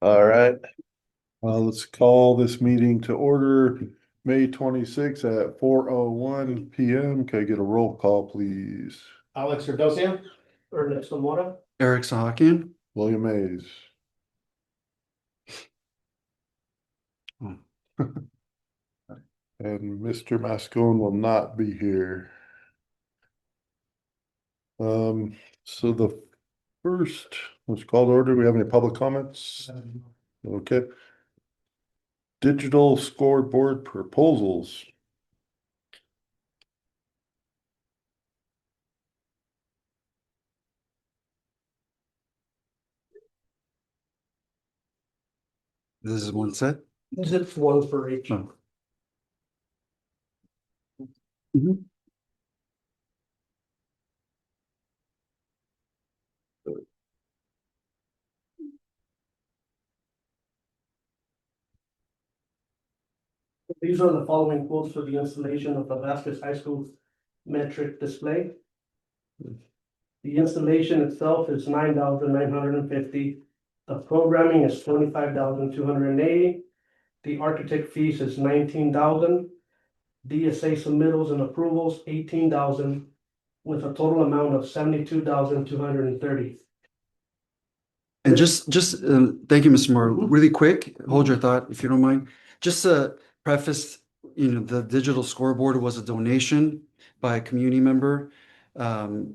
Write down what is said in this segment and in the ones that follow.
All right, Let's call this meeting to order, May 26th at 4:01 PM. Can I get a roll call, please? Alex Dulce. Ernesto Mora. Eric Sahakian. William Mays. Hmm. And Mr. Mascone will not be here. So the first was called order. Do we have any public comments? Okay. Digital scoreboard proposals. This is one set. Zip one for each. Oh. Mhm. These are the following quotes for the installation of the Vasquez High School metric display. The installation itself is $9,950. The programming is $25,280. The architect fees is $19,000. DSA submittals and approvals, $18,000, with a total amount of $72,230. And thank you, Mr. Moore. Mhm. Really quick, hold your thought if you don't mind. Just to preface, the digital scoreboard was a donation by a community member.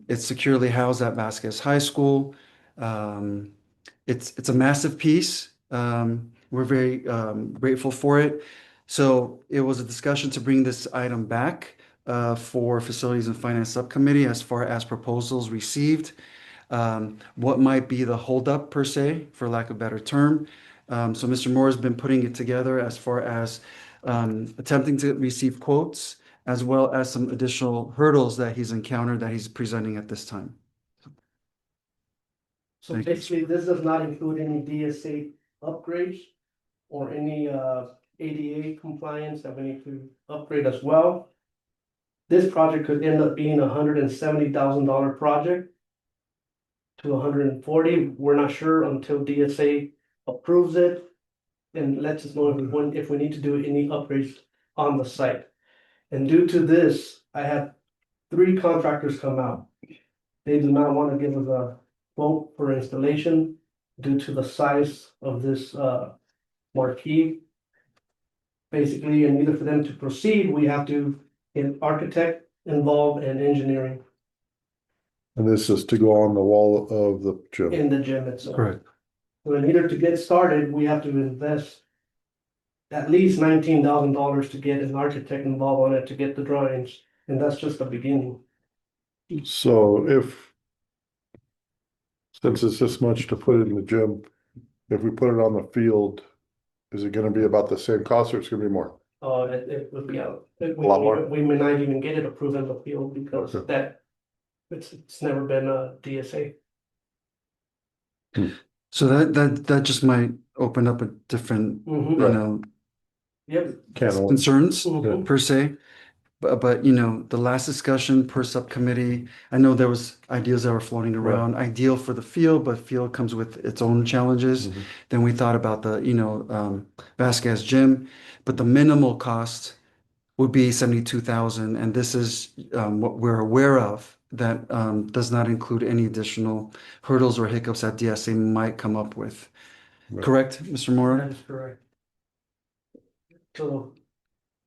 It's securely housed at Vasquez High School. It's a massive piece. We're very grateful for it. So it was a discussion to bring this item back for Facilities and Finance Subcommittee as far as proposals received. What might be the holdup per se, for lack of a better term. So Mr. Moore has been putting it together as far as attempting to receive quotes, as well as some additional hurdles that he's encountered that he's presenting at this time. So Thank you. basically, this does not include any DSA upgrades or any ADA compliance that we need to upgrade as well. This project could end up being $170,000 project to $140,000. We're not sure until DSA approves it and lets us know if we need to do any upgrades on the site. And due to this, I had 3 contractors come out. They do not want to give us a quote for installation due to the size of this marquee. Basically, in order for them to proceed, we have to get architect involved and engineering And this is to go on the wall of the gym. in the gym itself. Correct. So in order to get started, we have to invest at least $19,000 to get an architect involved on it to get the drawings, and that's just the beginning. So since it's this much to put it in the gym, if we put it on the field, is it gonna be about the same cost or it's gonna be more? It would be out. A lot more? We may not even get it approved in the field because Okay. it's never been a DSA. So that just might open up a different, Mhm. Yep. concerns Mhm. per se. But the last discussion per subcommittee, I know there was ideas that were floating around, ideal for the field, but field comes with its own challenges. Mhm. Then we thought about the, Vasquez gym, but the minimal cost would be 72,000, and this is what we're aware of that does not include any additional hurdles or hiccups that DSA might come up with. Right. Correct, Mr. Mora? That is correct. So,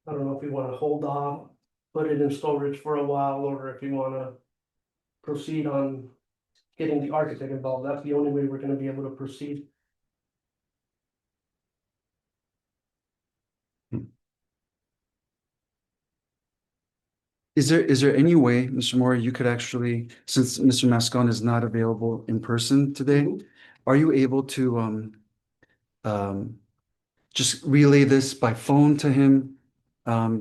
I don't know if you wanna hold off, put it in storage for a while, or if you wanna proceed on getting the architect involved. That's the only way we're gonna be able to proceed. Is there any way, Mr. Moore, you could actually, since Mr. Mascon is not available in person today, Mhm. are you able to um, just relay this by phone to him,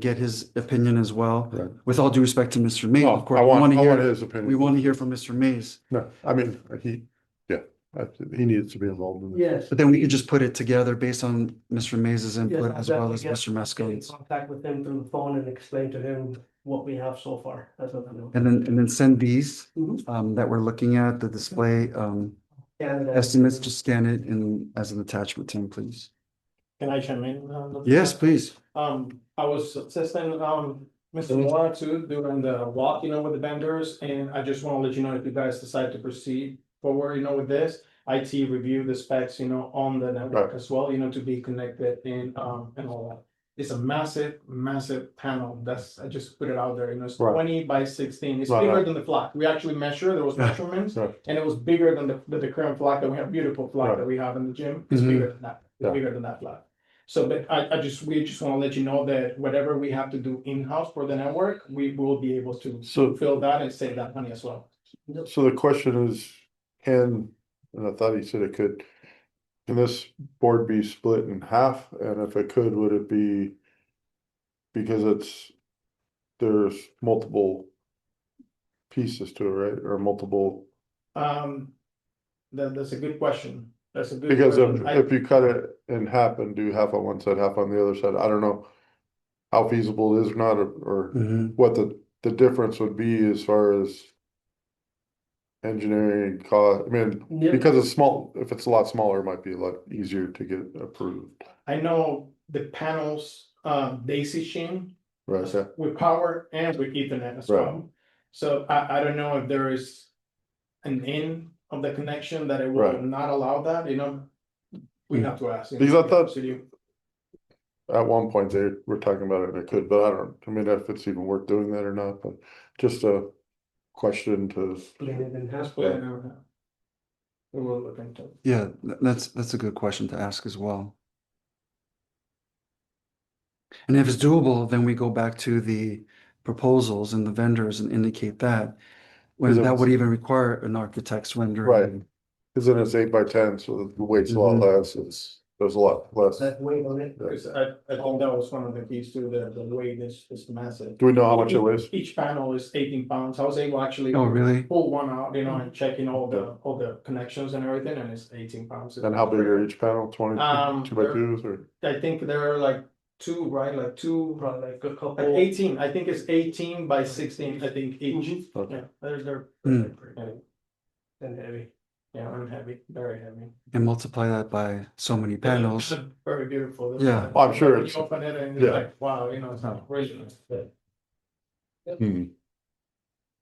get his opinion as well? Right. With all due respect to Mr. Mays, Oh, of course, I we want want to hear, his opinion. we want to hear from Mr. Mays. No, I mean, he needs to be involved in this. Yes. But then we could just put it together based on Mr. Mays's Yes, input I'll as well as definitely Mr. get in Mascon's. contact with him through the phone and explain to him what we have so far as of now. And then send these Mhm. that we're looking at, the display estimates, just scan it in as an attachment, Tim, please. Can I chime in? Yes, please. I was assisting, Mr. Mora too, during the walk, with the vendors, and I just wanna let you know if you guys decide to proceed forward, with this. IT review the specs, on the network as well, to be connected and all that. It's a massive, massive panel, I just put it out there, it's Right. 20 by 16, it's Right, bigger right. than the flag, we actually measure, there was measurements. Right. And it was bigger than the current flag that we have, beautiful flag Right. that we have in the gym, it's Mhm. bigger than that, it's Yeah. bigger than that flag. So, but we just wanna let you know that whatever we have to do in-house for the network, we will be able to So, fill that and save that money as well. so the question is, and I thought he said it could, can this board be split in half? And if it could, would it be because there's multiple pieces to it, right? Or multiple, That's a good question, that's a good. because question. if you cut it in half and do half on one side, half on the other side, I don't know how feasible it is or not, or Mhm. what the difference would be as far as engineering cost. I mean, Yeah. because it's small, if it's a lot smaller, it might be a lot easier to get approved, I know the panels, daisy chain right? Yeah. with power and with ethernet as Right. well. So I don't know if there is an in of the connection that it will Right. not allow that, we have to ask. Because I thought- City. At one point, they were talking about it and it could, but I mean, if it's even worth doing that or not, but just a question to, Split it in half. We will look into it. Yeah, that's a good question to ask as well. And if it's doable, then we go back to the proposals and the vendors and indicate that. When Because if that would it's- even require an architect's rendering. right, cause then it's 8 by 10, so the weight's a lot less, there's a lot less. That weight on it. Because I think that was one of the keys to the weight is massive. Do we know how much it weighs? Each panel is 18 pounds. I was able actually. Oh, really? Pull one out, and checking all the connections and everything, and it's 18 pounds. And how big are each panel? 20, Um, 2 by 2s or? I think there are like two, right? Like two, Probably like a couple. like 18. I think it's 18 by 16, I think each. Okay. Yeah, they're Mm. pretty heavy. And heavy. Yeah, I'm heavy, very heavy. And multiply that by so many panels. Very beautiful. That's Yeah. why- I'm sure when it's- you open it and it's yeah. like, wow, it's not crazy. Hmm.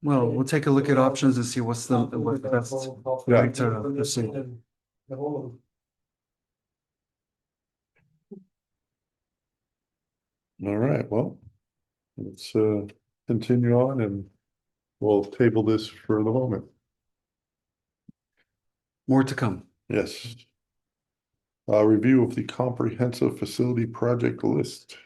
Well, we'll take a look at options and see what's the best way to proceed. The whole. All right, well, let's continue on and we'll table this for the moment. More to come. Yes. Review of the comprehensive facility project list.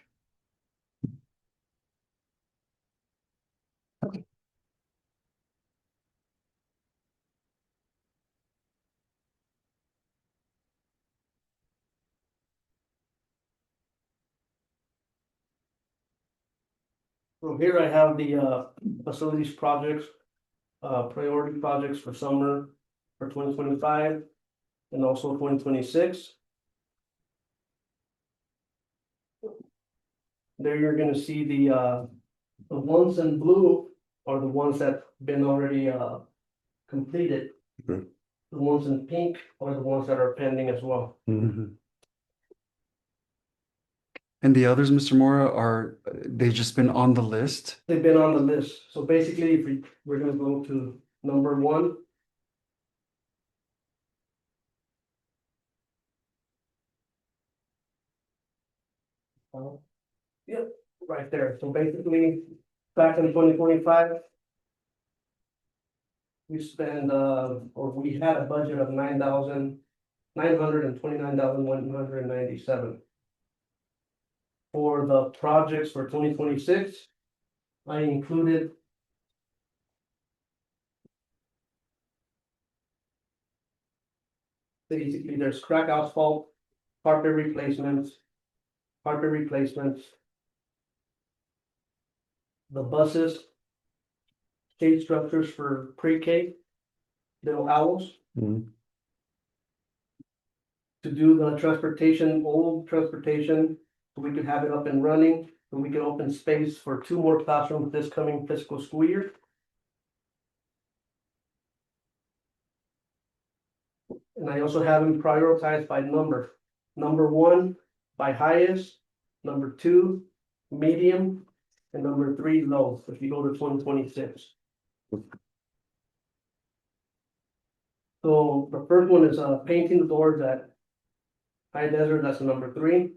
So here I have the facilities projects, priority projects for summer for 2025 and also 2026. There you're gonna see the ones in blue are the ones that been already completed. Okay. The ones in pink are the ones that are pending as well. Mhm. And the others, Mr. Mora, they've just been on the list? They've been on the list, so basically, if we're gonna go to number one. Yep, right there, so basically, back in 2025. We spent, or we had a budget of $9,929,197. For the projects for 2026, I included. Basically, there's crack asphalt, carpet replacements. The buses. Shade structures for pre-K. Little owls. Mhm. To do the old transportation, so we could have it up and running, so we can open space for 2 more classrooms this coming fiscal school year. And I also have them prioritized by number. Number one by highest, number two, medium, and number three, low, if you go to 2026. So the first one is painting the doors at High Desert, that's a number three.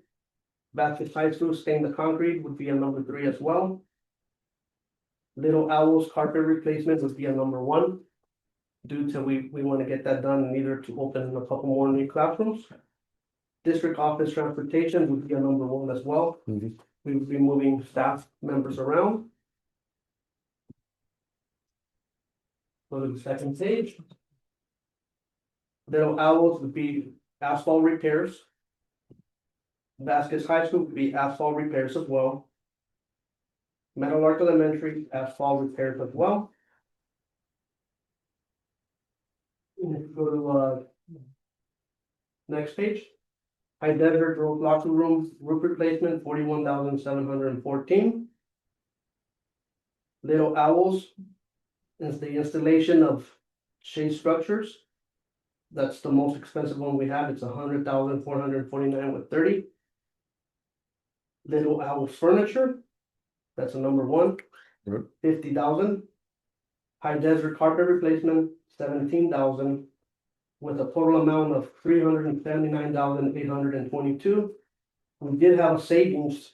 Vasquez High School, stain the concrete would be a number three as well. Little Owls carpet replacement would be a number one. Due to we want to get that done and either to open a couple more new classrooms. District office transportation would be a number one as well. Mhm. We would be moving staff members around. Go to the second page. Little Owls would be asphalt repairs. Vasquez High School would be asphalt repairs as well. Metal Arc Elementary, asphalt repairs as well. And if you go to next page. High Desert Road Locker Room roof replacement, 41,714. Little Owls is the installation of shade structures. That's the most expensive one we have. It's 100,449 with 30. Little Owls Furniture, that's a number one, Right. 50,000. High Desert Carpet Replacement, 17,000. With a total amount of 379,822. We did have a savings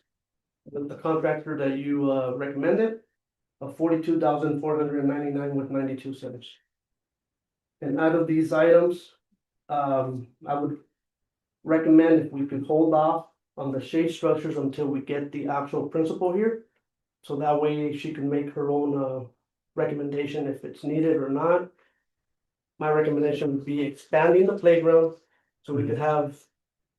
with the contractor that you recommended of 42,499 with 92 cents. And out of these items, I would recommend if we could hold off on the shade structures until we get the actual principal here. So that way she can make her own recommendation if it's needed or not. My recommendation would be expanding the playground, so we could have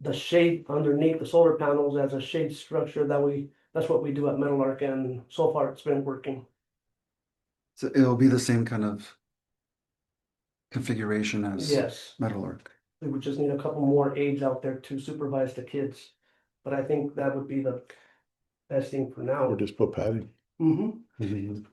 the shade underneath the solar panels as a shade structure. That's what we do at Metal Arc, and so far it's been working. So it'll be the same kind of configuration as Yes, Metal Arc. we would just need a couple more aides out there to supervise the kids, but I think that would be the best thing for now. Or just put padding. Mhm.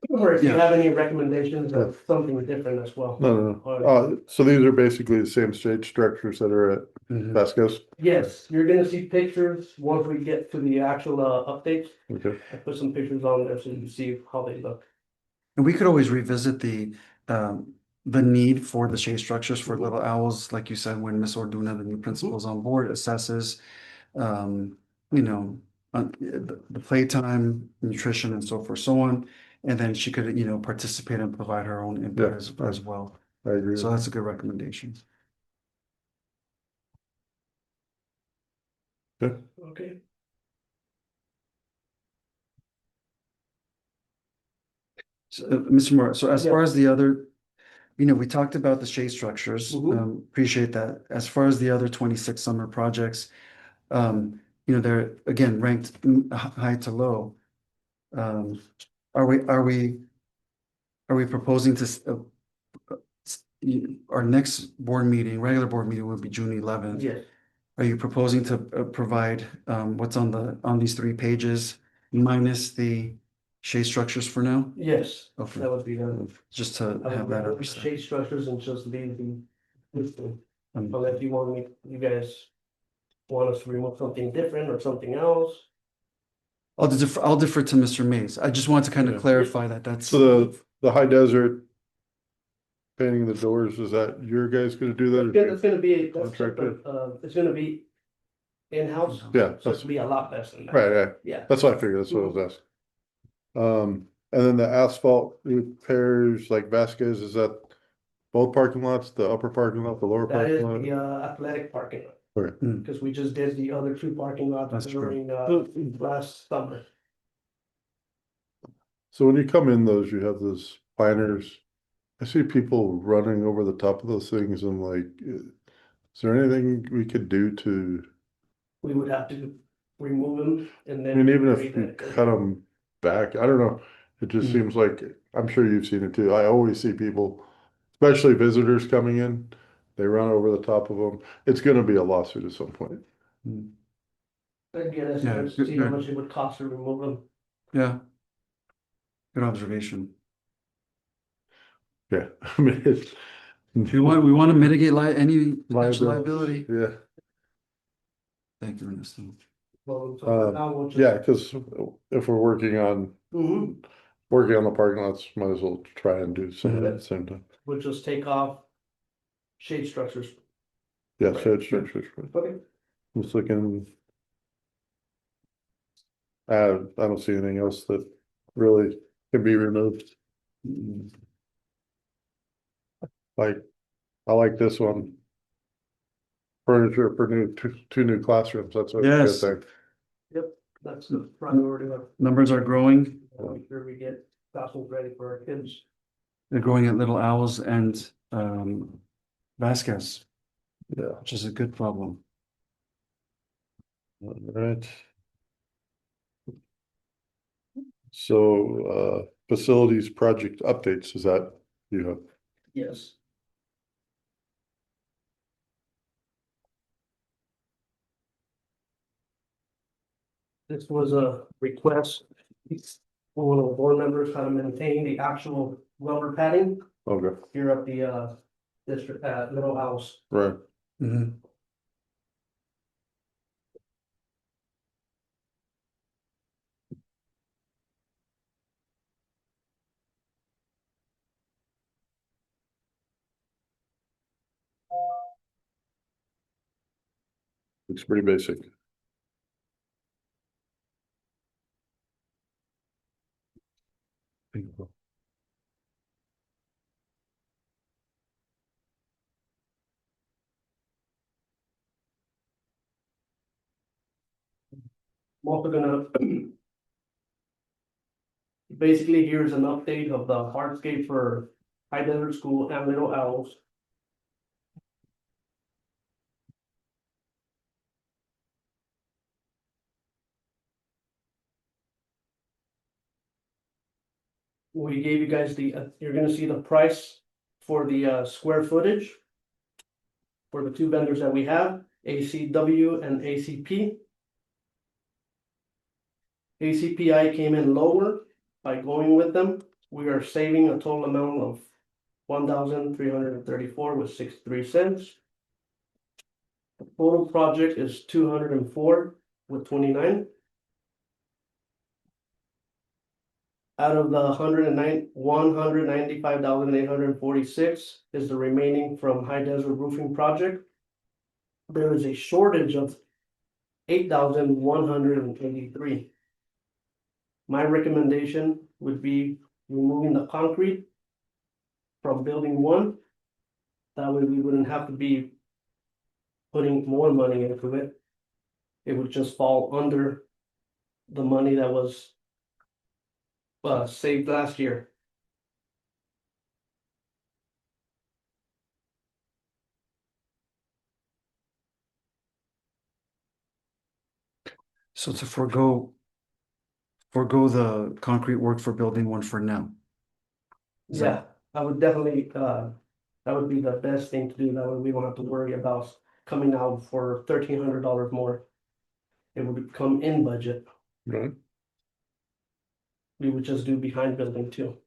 Or if you Yeah. have any recommendations of something different as well. No. So these are basically the same shade structures that are at Mhm. Vasquez. Yes, you're gonna see pictures once we get to the actual updates. Okay. I put some pictures on there so you can see how they look. And we could always revisit the need for the shade structures for Little Owls, like you said, when Miss Orduna, the new principal, is on board, assesses, you know, the playtime, nutrition, and so forth, so on. And then she could, participate and provide her own input Yeah. as well. I agree. So that's a good recommendation. Okay. So, Mr. Moore, so as Yeah. far as the other, we talked about the shade structures, Mhm. appreciate that. As far as the other 26 summer projects, they're again ranked high to low. Are we proposing to, our next regular board meeting will be June 11th. Yes, Are you proposing to provide what's on these 3 pages minus the shade structures for now? yes, Okay, that would be the. just to I have would that remove the understood. shade structures and just leave the. Um, Unless you guys want us to remove something different or something else. I'll defer to Mr. Mays. I just want to kind of Yeah. clarify that's. So the High Desert painting the doors, is that your guys gonna do that? It's gonna be, Contractor. it's gonna be in-house. Yeah, So it's gonna be a lot less than that. Right, Yeah. that's what I figured, that's what I was asking. And then the asphalt repairs, like Vasquez, is that both parking lots, the upper parking lot, the lower That is parking lot? the athletic parking lot. Okay. Because we just did the other 2 parking lots That's true. during last summer. So when you come in those, you have those planners. I see people running over the top of those things and like, is there anything we could do to, We would have to remove them and I then. mean, even if create you that- cut them back, I don't know. It just seems like, I'm sure you've seen it too. I always see people, especially visitors coming in, they run over the top of them. It's gonna be a lawsuit at some point. Again, Yeah, let's see how good. much it would cost to remove them. Yeah. Good observation. Yeah, I mean, it's We want to mitigate any potential Liability. liability. Yeah, Thank you, Ernesto. Well, so for now, we'll just. yeah, cause if we're working on Mhm. the parking lots, might as well try and do some at the same time. We'll just take off shade structures. Yeah, Right. shade structures. Okay. Just looking. I don't see anything else that really can be removed. Like, I like this one. Furniture for two new classrooms, that's a good Yes. thing. Yep, that's the priority of. Numbers are growing. Make sure we get classrooms ready for our kids. They're growing at Little Owls and Vasquez, Yeah, which is a good problem. all right. So, facilities project updates, is that, you have, Yes. This was a request. One of the board members how to maintain the actual rubber padding okay, here at the district Little House. right, Mhm. it's pretty basic. I'm also gonna. Basically, here's an update of the hardscape for High Desert School and Little Owls. We gave you guys you're gonna see the price for the square footage. For the two vendors that we have, ACW and ACP. ACPI came in lower by going with them. We are saving a total amount of $1,334 with 63 cents. The total project is 204 with 29. Out of the $195,846 is the remaining from High Desert Roofing Project. There is a shortage of 8,183. My recommendation would be removing the concrete from building one. That way we wouldn't have to be putting more money into it. It would just fall under the money that was saved last year. So to forego the concrete work for building one for now. Is Yeah, that- I would definitely, that would be the best thing to do. That way we don't have to worry about coming out for $1,300 more. It would come in budget. Right, We would just do behind building two.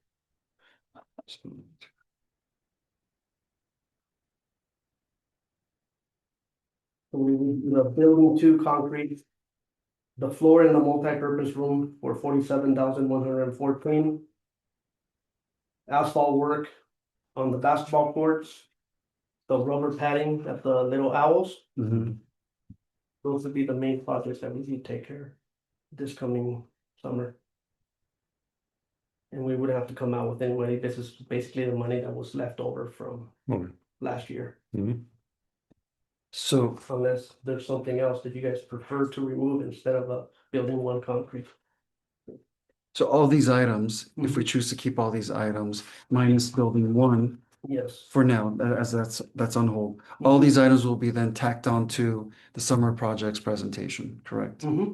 So we would do the building two concrete. The floor in the multi-purpose room for 47,114. Asphalt work on the basketball courts. The rubber padding at the Little Owls. Mhm. Those would be the main projects that we need to take care of this coming summer. And we would have to come out with anyway, this is basically the money that was left over from okay. last year. Mhm. So Unless there's something else that you guys prefer to remove instead of building one concrete. So all these items, if we choose to keep all these items, minus building one Yes. for now, as that's on hold. All these items will be then tacked on to the summer projects presentation, correct? Mm-hmm.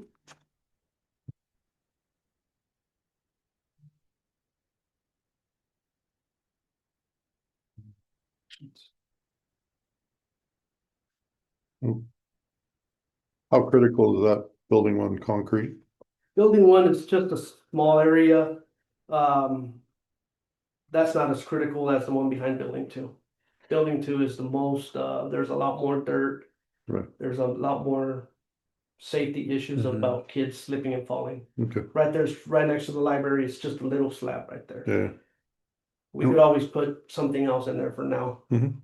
How critical is that building one concrete? Building one is just a small area. That's not as critical as the one behind building two. building two is the most, there's a lot more dirt. Right. There's a lot more safety issues Mhm. about kids slipping and falling. Okay, Right there's, right next to the library, it's just a little slab right there. yeah. We could always put something else in there for now. Mhm.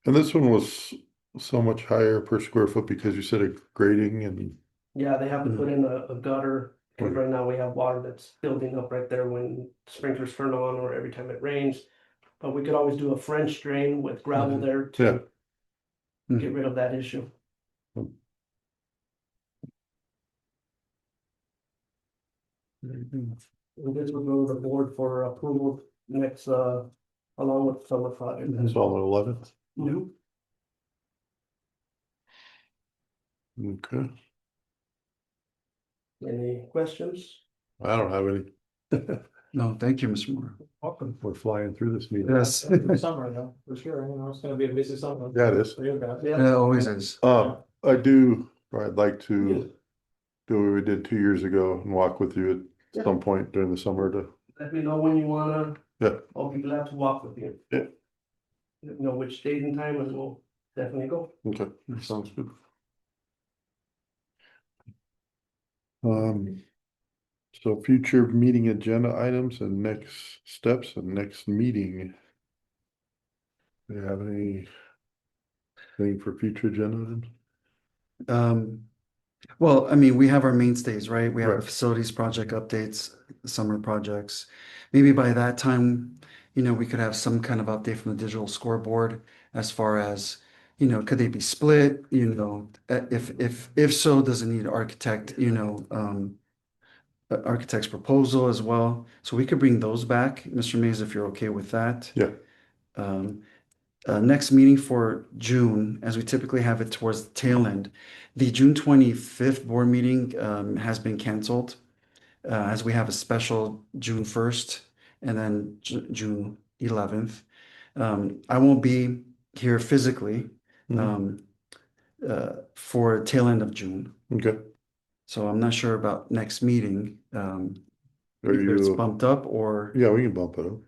And this one was so much higher per square foot because you said a grading and, Yeah, they have to put in a gutter, because Okay. right now we have water that's building up right there when sprinklers turn on or every time it rains. But we could always do a French drain with gravel Mhm. there Yeah. to get rid of that issue. And this will go to the board for approval next, along with summer project. it's on the 11th. Mhm. Okay, Any questions? I don't have any. No, thank you, Mr. Moore. Welcome. We're flying through this meeting. Yes, Summer though, for sure, you know, it's gonna be a busy summer. Yeah, it is. For you guys. it always is. I do, or I'd like to do what we did 2 years ago and walk with you at some point during the summer to, Let me know when you wanna. Yeah. I'll be glad to walk with you. Yeah. Let me know which date and time and we'll definitely go. okay, sounds good. So future meeting agenda items and next steps and next meeting. Do you have anything for future agenda items? Well, I mean, we have our mainstays, right? We have our Right. facilities project updates, summer projects. Maybe by that time, we could have some kind of update from the digital scoreboard as far as, could they be split? If so, does it need architect's proposal as well? So we could bring those back, Mr. Mays, if you're okay with that. Yeah. Next meeting for June, as we typically have it towards the tail end. The June 25th board meeting has been canceled, as we have a special June 1st and then June 11th. I won't be here physically for tail end of June, Okay, so I'm not sure about next meeting. are Either it's you, bumped up or yeah, we can bump it up.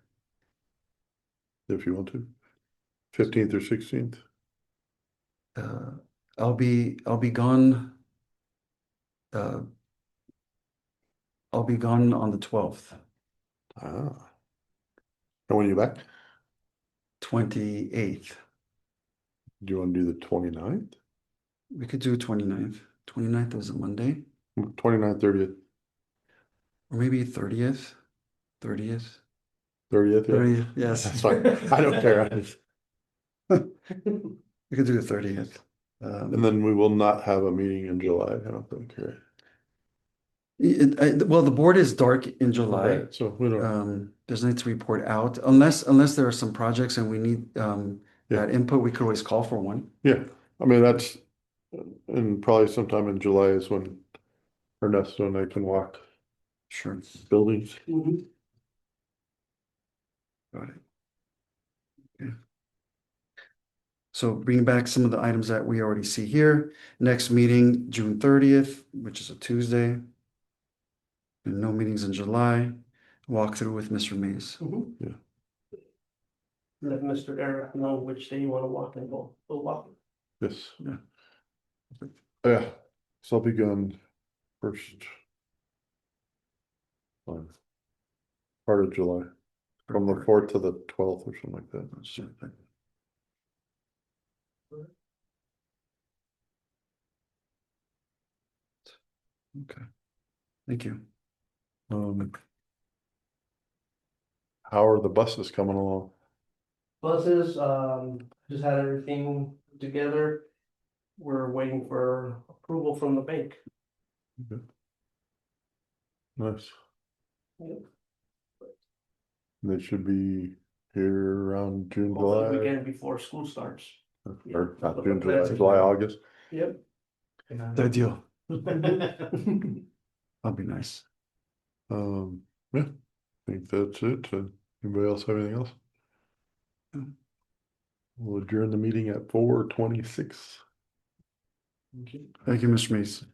If you want to, 15th or 16th. uh, I'll be gone. I'll be gone on the 12th. Ah. And when are you back? 28th. Do you want to do the 29th? We could do 29th. 29th is a Monday, 29th, 30th, or maybe 30th. 30th. 30th, yeah. 30th, yes. That's fine. I don't care. We could do the 30th. And then we will not have a meeting in July, I don't think, right? Well, the board is dark in July. Right, so we don't, There's nothing to report out unless there are some projects and we need that input. We could always call for one. yeah, I mean, that's, and probably sometime in July is when Ernesto and I can walk Sure. buildings. Mhm. Got it. Okay. So bring back some of the items that we already see here. Next meeting, June 30th, which is a Tuesday. And no meetings in July. Walk through with Mr. Mays. Mhm. Yeah. Let Mr. Eric know which day you wanna walk and we'll walk. Yes. Yeah. Yeah, so I'll be gone first. Part of July, from the 4th to the 12th or something like that. Sure. Okay. Thank you. How are the buses coming along? Buses, just had everything together. We're waiting for approval from the bank. Nice. Yep. They should be here around June, Over the July, weekend before school starts. or not Yeah. June, July, August. Yep. Good deal. That'll be nice. Yeah, I think that's it. Anybody else have anything else? No. We'll adjourn the meeting at 4:26. Thank you, Mr. Mays.